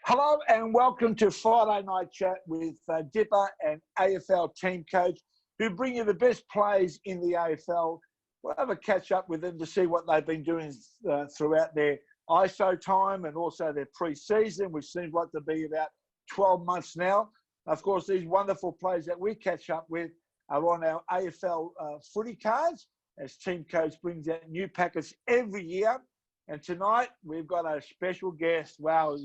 Hello and welcome to Friday Night Chat with Dipper and AFL Teamcoach, who bring you the best players in the AFL. We'll have a catch up with them to see what they've been doing throughout their ISO time and also their pre-season, which seems like to be about 12 months now. Of course, these wonderful players that we catch up with are on our AFL footy cards, as Teamcoach brings out new packets every year. And tonight we've got a special guest. Wow,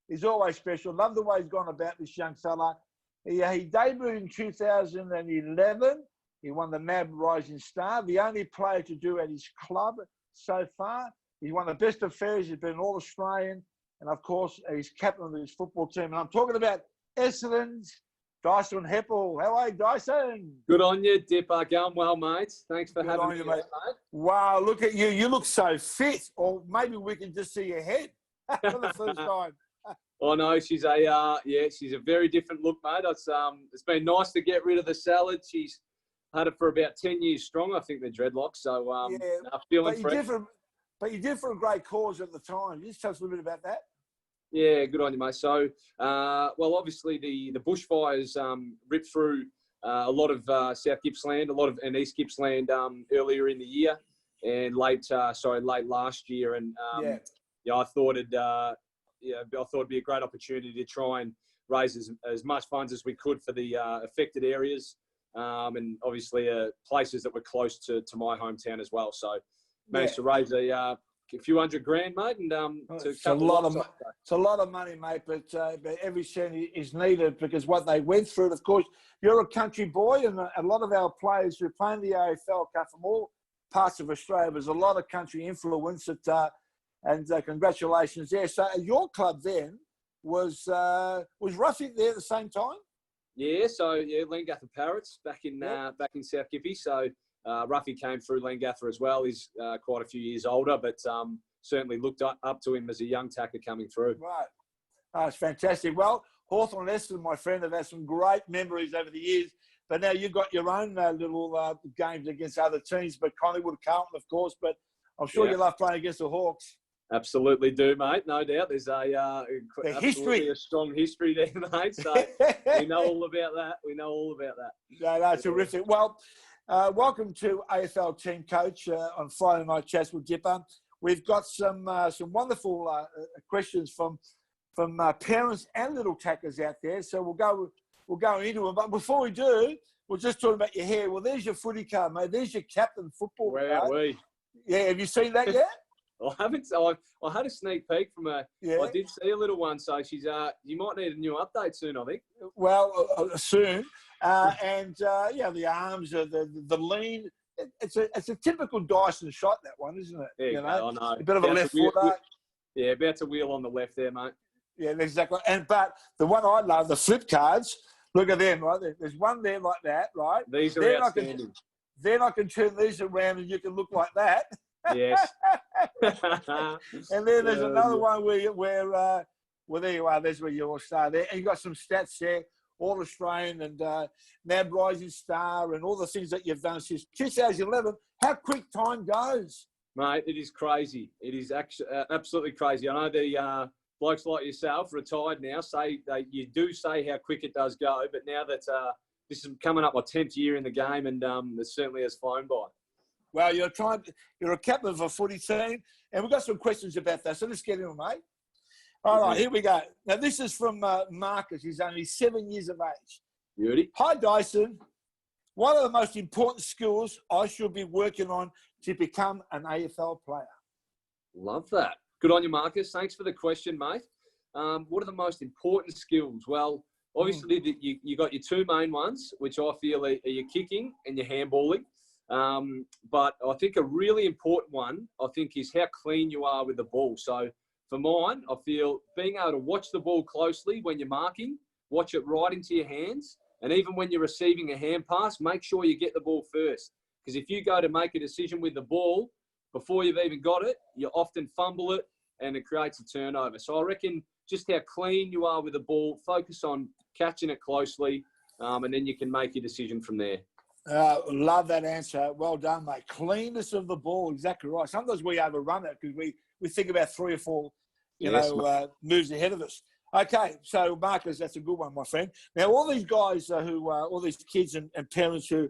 he's always special. Love the way he's gone about this young fella. He debuted in 2011. He won the NAB Rising Star, the only player to do at his club so far. He's won the best affairs. He's been an All-Australian. And, of course, he's captain of his football team. And I'm talking about Essendon's Dyson Heppell. How are you, Dyson? Good on you, Dipper. Going well, mate. Thanks for having me, mate. Wow, look at you. You look so fit. Or maybe we can just see your head for the first time. Oh no, she's a very different look, mate. It's been nice to get rid of the salad. She's had it for about 10 years strong, I think, the dreadlocks. So I'm feeling fresh. But you did for a great cause at the time. Just tell us a little bit about that. Yeah, good on you, mate. So, well, obviously the bushfires ripped through a lot of South Gippsland, and East Gippsland earlier in the year, and late last year. And I thought it'd be a great opportunity to try and raise as much funds as we could for the affected areas, and obviously places that were close to my hometown as well. So managed to raise a few $100,000, mate, and it's a lot of money, mate. But every cent is needed because what they went through. And of course, you're a country boy, and a lot of our players who play in the AFL come from all parts of Australia. There's a lot of country influence and congratulations there. So your club then was Ruffy there at the same time? Yeah, so Leongatha Parrots back in South Gippy. So Ruffy came through Leongatha as well. He's quite a few years older, but certainly looked up to him as a young tacker coming through. Right. Oh, it's fantastic. Well, Hawthorn and Essendon, my friend, have had some great memories over the years. But now you've got your own little games against other teams, but Collingwood, Carlton, of course. But I'm sure you love playing against the Hawks. Absolutely do, mate. No doubt. There's a strong history there, mate. So we know all about that. No, terrific. Well, welcome to AFL Teamcoach on Friday Night Chats with Dipper. We've got some wonderful questions from parents and little tackers out there. So we'll go into them. But before we do, we'll just talk about your hair. Well, there's your footy card, mate. There's your captain football card. Yeah, have you seen that yet? I haven't. I had a sneak peek from her. Yeah. I did see a little one, so she's. You might need a new update soon, I think. Well, soon. The arms, the lean. It's a typical Dyson shot, that one, isn't it? There you know? I know. A bit of a left footer. Yeah, about to wheel on the left there, mate. Yeah, exactly. But the one I love, the flip cards. Look at them, right? There's one there like that, right? These are outstanding. Then I can turn these around and you can look like that. Yes. And then there's another one where there you are. There's where you all start there. And you got some stats there, All-Australian and NAB Rising Star and all the things that you've done since 2011. How quick time goes. Mate, it is crazy. It is actually absolutely crazy. I know the blokes like yourself, retired now, you do say how quick it does go, but now that this is coming up my 10th year in the game, and it certainly has flown by. Well, you're a captain of a footy team, and we've got some questions about that. So let's get in, mate. All right, here we go. Now, this is from Marcus. He's only 7 years of age. Beauty. Hi, Dyson. What are the most important skills I should be working on to become an AFL player? Love that. Good on you, Marcus. Thanks for the question, mate. What are the most important skills? Well, obviously, you got your two main ones, which I feel are your kicking and your handballing. But I think a really important one, is how clean you are with the ball. So for mine, I feel being able to watch the ball closely when you're marking, watch it right into your hands. And even when you're receiving a hand pass, make sure you get the ball first. Because if you go to make a decision with the ball before you've even got it, you often fumble it and it creates a turnover. So I reckon just how clean you are with the ball, focus on catching it closely, and then you can make your decision from there. Love that answer. Well done, mate. Cleanness of the ball, exactly right. Sometimes we overrun it because we think about 3 or 4, moves ahead of us. Okay, so Marcus, that's a good one, my friend. Now, all these guys all these kids and parents who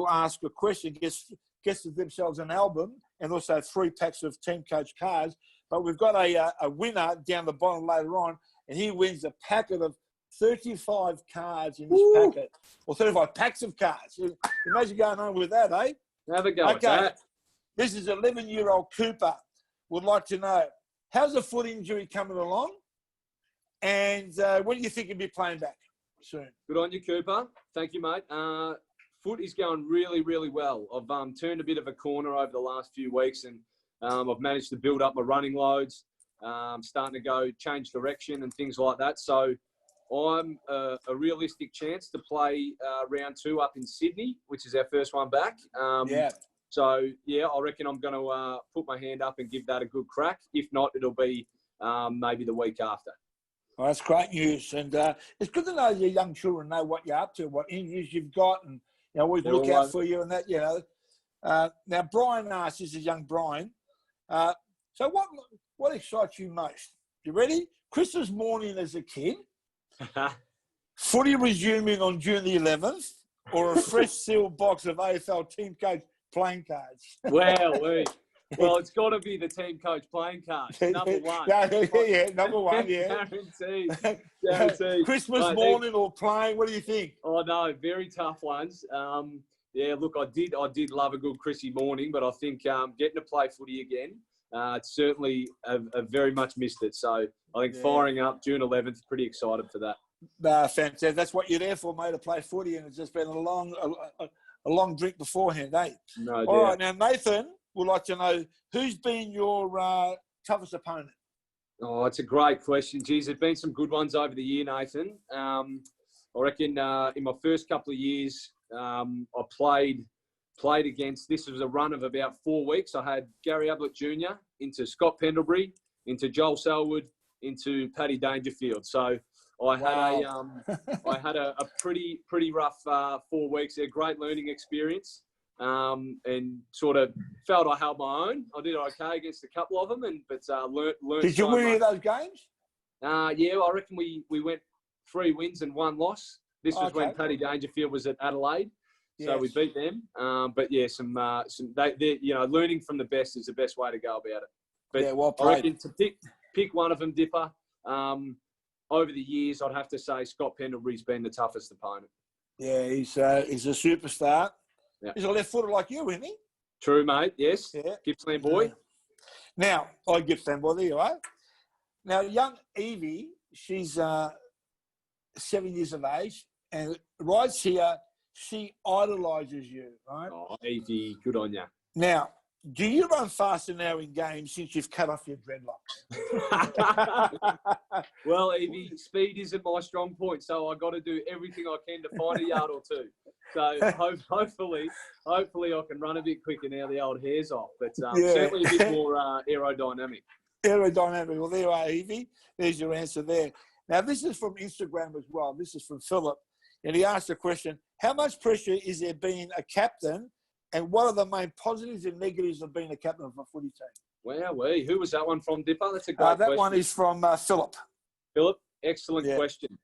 ask a question gets themselves an album and also 3 packs of Teamcoach cards. But we've got a winner down the bottom later on, and he wins a packet of 35 cards in this packet, or 35 packs of cards. Imagine going on with that, eh? Have a go at that. This is 11-year-old Cooper. Would like to know, how's the foot injury coming along? And when do you think you'll be playing back soon? Good on you, Cooper. Thank you, mate. Foot is going really, really well. I've turned a bit of a corner over the last few weeks, and I've managed to build up my running loads. Starting to go change direction and things like that. So I'm a realistic chance to play round 2 up in Sydney, which is our first one back. So, yeah, I reckon I'm going to put my hand up and give that a good crack. If not, it'll be maybe the week after. Well, that's great news. And it's good to know your young children know what you're up to, what injuries you've got, and always look out for you and that, Now, Brian asks, this is young Brian, so what excites you most? You ready? Christmas morning as a kid, footy resuming on June the 11th, or a fresh sealed box of AFL Teamcoach playing cards? Well, it's got to be the Teamcoach playing cards. Number one. Number one, Guaranteed. Christmas morning or playing, what do you think? Oh, no, very tough ones. Look, I did love a good Chrissy morning, but I think getting to play footy again, certainly have very much missed it. So I think firing up June 11th, pretty excited for that. Fantastic. That's what you're there for, mate, to play footy, and it's just been a long drink beforehand, eh? No doubt. All right, now, Nathan would like to know, who's been your toughest opponent? Oh, it's a great question. Geez, there's been some good ones over the year, Nathan. I reckon in my first couple of years, I played against, this was a run of about 4 weeks. I had Gary Ablett Jr. into Scott Pendlebury, into Joel Selwood, into Paddy Dangerfield. So I had a pretty rough 4 weeks. A great learning experience, and sort of felt I held my own. I did okay against a couple of them, but learned. Did you win those games? Yeah, I reckon we went 3 wins and 1 loss. This was when Paddy Dangerfield was at Adelaide, so we beat them. But yeah, learning from the best is the best way to go about it. But well played. I reckon to pick one of them, Dipper. Over the years, I'd have to say Scott Pendlebury's been the toughest opponent. Yeah, he's a superstar. Yeah. He's a left footer like you, isn't he? True, mate. Yes. Yeah. Gippsland boy. Now, Gippsland boy, there you are. Now, young Evie, she's 7 years of age, and right here, she idolises you, right? Oh, Evie, good on you. Now, do you run faster now in games since you've cut off your dreadlocks? Well, Evie, speed isn't my strong point, so I've got to do everything I can to find a yard or two. So hopefully I can run a bit quicker now the old hair's off, but certainly a bit more aerodynamic. Aerodynamic. Well, there you are, Evie. There's your answer there. Now, this is from Instagram as well. This is from Philip, and he asked the question, how much pressure is there being a captain, and what are the main positives and negatives of being a captain of a footy team? Wowee. Who was that one from, Dipper? That's a great question. That one is from Philip. Philip, excellent question.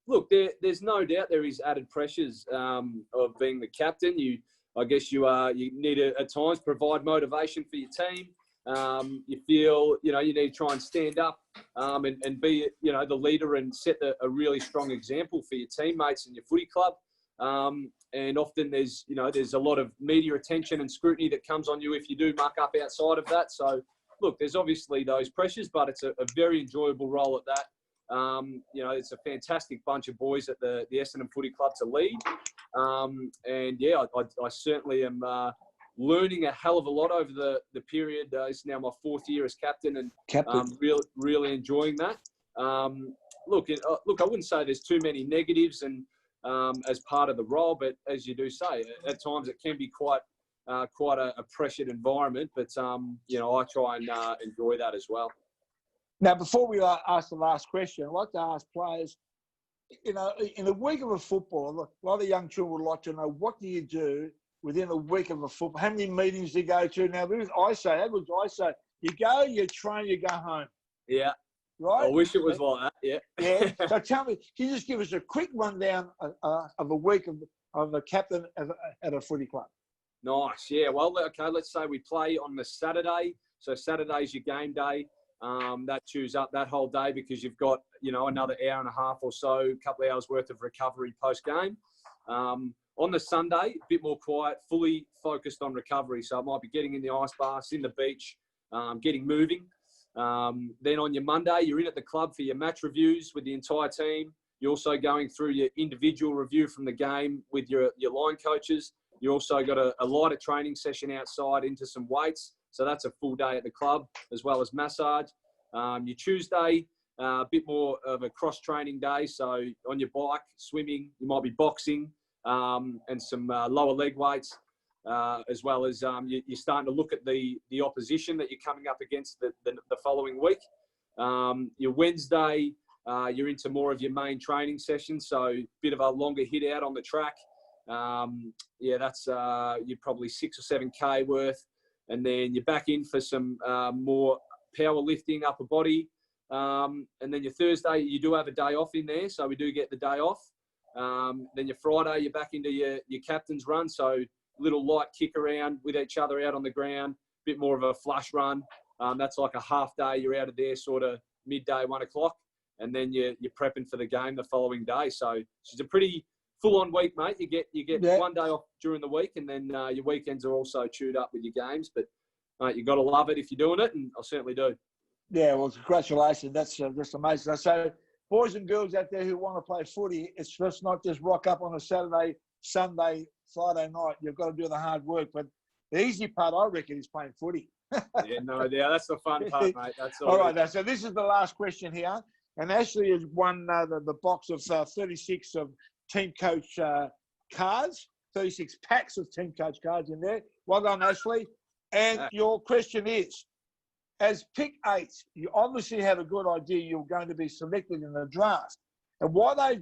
Look, there's no doubt there is added pressures of being the captain. I guess you need to, at times, provide motivation for your team. You feel, you need to try and stand up and be, the leader and set a really strong example for your teammates and your footy club. And often there's a lot of media attention and scrutiny that comes on you if you do muck up outside of that. So, look, there's obviously those pressures, but it's a very enjoyable role at that. It's a fantastic bunch of boys at the Essendon Footy Club to lead. I certainly am learning a hell of a lot over the period. It's now my 4th year as captain, and really enjoying that. Look, I wouldn't say there's too many negatives and as part of the role, but as you do say, at times it can be quite a pressured environment. But I try and enjoy that as well. Now, before we ask the last question, I'd like to ask players, in a week of a football, a lot of young children would like to know, what do you do within a week of a football? How many meetings do you go to? Now, I say, you go, you train, you go home. Yeah. right? I wish it was like that, yeah. Yeah. So tell me, can you just give us a quick rundown of a week of a captain at a footy club? Nice, yeah. Well, okay, let's say we play on the Saturday. So Saturday's your game day. That chews up that whole day because you've got, another hour and a half or so, a couple of hours worth of recovery post-game. On the Sunday, a bit more quiet, fully focused on recovery. So it might be getting in the ice baths, in the beach, getting moving. Then on your Monday, you're in at the club for your match reviews with the entire team. You're also going through your individual review from the game with your line coaches. You also got a lighter training session outside into some weights. So that's a full day at the club, as well as massage. Your Tuesday, a bit more of a cross-training day. So on your bike, swimming, you might be boxing, and some lower leg weights, as well as you're starting to look at the opposition that you're coming up against the following week. Your Wednesday, you're into more of your main training session. So a bit of a longer hit out on the track. That's you're probably 6 or 7K worth. And then you're back in for some more powerlifting, upper body. And then your Thursday, you do have a day off in there. So we do get the day off. Then your Friday, you're back into your captain's run. So little light kick around with each other out on the ground, a bit more of a flush run. That's like a half day. You're out of there sort of midday, 1 o'clock. And then you're prepping for the game the following day. So it's a pretty full-on week, mate. You get one day off during the week, and then your weekends are also chewed up with your games. But mate, you've got to love it if you're doing it, and I certainly do. Yeah, well, congratulations. That's amazing. So, boys and girls out there who want to play footy, it's just not just rock up on a Saturday, Sunday, Friday night. You've got to do the hard work. But the easy part, I reckon, is playing footy. That's the fun part, mate. That's all right. Now, so this is the last question here. And Ashley has won the box of 36 of Teamcoach cards, 36 packs of Teamcoach cards in there. Well done, Ashley. And your question is, as pick 8, you obviously have a good idea you're going to be selected in the draft. And why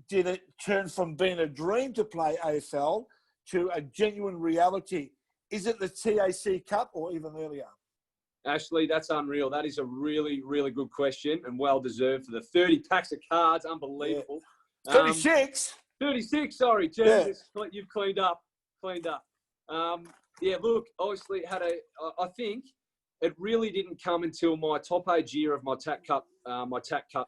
did it turn from being a dream to play AFL to a genuine reality? Is it the TAC Cup or even earlier? Ashley, that's unreal. That is a really, really good question and well-deserved for the 30 packs of cards. Unbelievable. Yeah. 36? 36, sorry. Jesus, you've cleaned up. Look, obviously I think it really didn't come until my top age year of my TAC Cup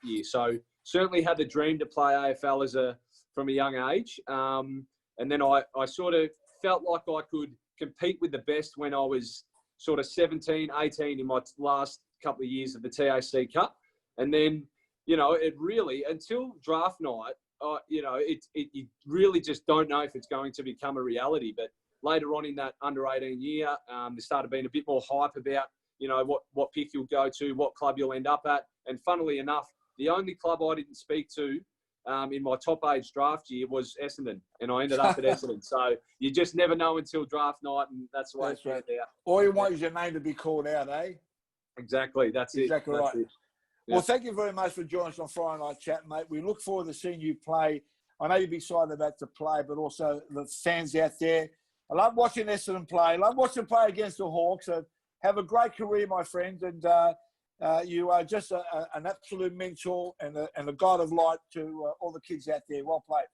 year. So certainly had the dream to play AFL from a young age. And then I sort of felt like I could compete with the best when I was sort of 17, 18 in my last couple of years of the TAC Cup. And then, it really, until draft night, you really just don't know if it's going to become a reality. But later on in that under-18 year, there started being a bit more hype about, what pick you'll go to, what club you'll end up at. And funnily enough, the only club I didn't speak to in my top age draft year was Essendon, and I ended up at Essendon. So you just never know until draft night, and that's the way it turned out. All you want is your name to be called out, eh? Exactly. That's it. Exactly right. It. Yeah. Well, thank you very much for joining us on Friday Night Chat, mate. We look forward to seeing you play. I know you'll be excited about to play, but also the fans out there. I love watching Essendon play. I love watching them play against the Hawks. So have a great career, my friend, and you are just an absolute mentor and a guide of light to all the kids out there. Well played.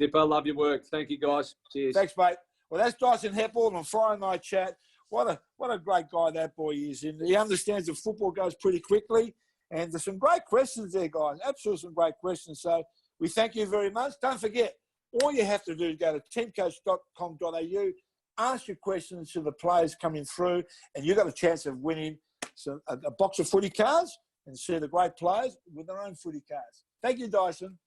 Dipper, love your work. Thank you, guys. Cheers. Thanks, mate. Well, that's Dyson Heppell on Friday Night Chat. What a great guy that boy is. And he understands that football goes pretty quickly. And there's some great questions there, guys. Absolutely some great questions. So we thank you very much. Don't forget, all you have to do is go to teamcoach.com.au, ask your questions to the players coming through, and you've got a chance of winning a box of footy cards and see the great players with their own footy cards. Thank you, Dyson.